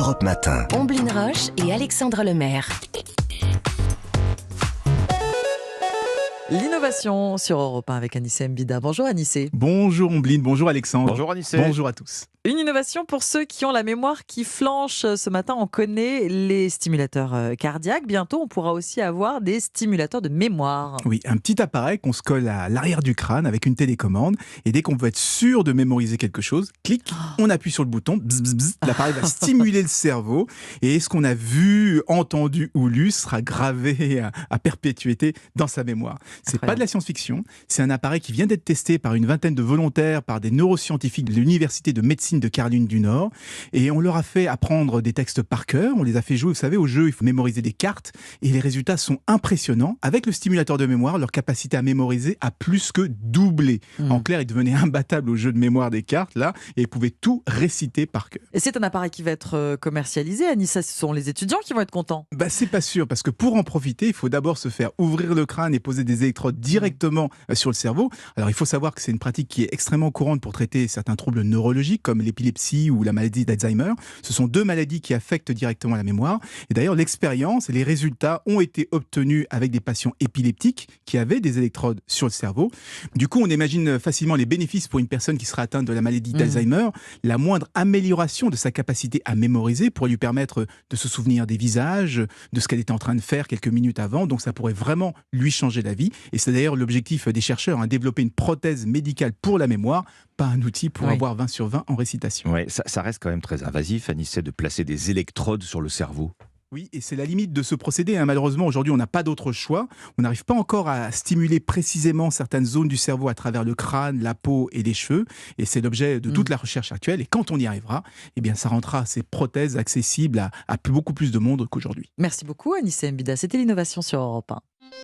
Europe Matin. Omblin Roche et Alexandre Lemaire. L'innovation sur Europe 1 avec Anissé Mbida. Bonjour Anissé. Bonjour Omblin, bonjour Alexandre. Bonjour Anissé. Bonjour à tous. Une innovation pour ceux qui ont la mémoire qui flanche. Ce matin, on connaît les stimulateurs cardiaques. Bientôt, on pourra aussi avoir des stimulateurs de mémoire. Oui, un petit appareil qu'on se colle à l'arrière du crâne avec une télécommande. Et dès qu'on veut être sûr de mémoriser quelque chose, clic, on appuie sur le bouton, bzz, bzz, bzz, l'appareil va stimuler le cerveau. Et ce qu'on a vu, entendu ou lu sera gravé à perpétuité dans sa mémoire. C'est Incroyable. pas de la science-fiction. C'est un appareil qui vient d'être testé par une vingtaine de volontaires, par des neuroscientifiques de l'université de médecine de Caroline du Nord. Et on leur a fait apprendre des textes par cœur. On les a fait jouer, vous savez, au jeu, il faut mémoriser des cartes. Et les résultats sont impressionnants. Avec le stimulateur de mémoire, leur capacité à mémoriser a plus que doublé. En clair, ils devenaient imbattables au jeu de mémoire des cartes, là, et ils pouvaient tout réciter par cœur. Et c'est un appareil qui va être commercialisé. Anissa, ce sont les étudiants qui vont être contents. C'est pas sûr, parce que pour en profiter, il faut d'abord se faire ouvrir le crâne et poser des électrodes directement sur le cerveau. Alors, il faut savoir que c'est une pratique qui est extrêmement courante pour traiter certains troubles neurologiques, comme l'épilepsie ou la maladie d'Alzheimer. Ce sont deux maladies qui affectent directement la mémoire. Et d'ailleurs, l'expérience et les résultats ont été obtenus avec des patients épileptiques qui avaient des électrodes sur le cerveau. Du coup, on imagine facilement les bénéfices pour une personne qui sera atteinte de la maladie d'Alzheimer. La moindre amélioration de sa capacité à mémoriser pourrait lui permettre de se souvenir des visages, de ce qu'elle était en train de faire quelques minutes avant. Donc, ça pourrait vraiment lui changer la vie. Et c'est d'ailleurs l'objectif des chercheurs, développer une prothèse médicale pour la mémoire, pas un outil pour avoir 20 sur 20 en récitation. Ouais, ça reste quand même très invasif, Anissé, de placer des électrodes sur le cerveau. Oui, et c'est la limite de ce procédé. Malheureusement, aujourd'hui, on n'a pas d'autre choix. On n'arrive pas encore à stimuler précisément certaines zones du cerveau à travers le crâne, la peau et les cheveux. Et c'est l'objet de toute la recherche actuelle. Et quand on y arrivera, eh bien, ça rendra ces prothèses accessibles à beaucoup plus de monde qu'aujourd'hui. Merci beaucoup Anissé Mbida. C'était l'innovation sur Europe 1.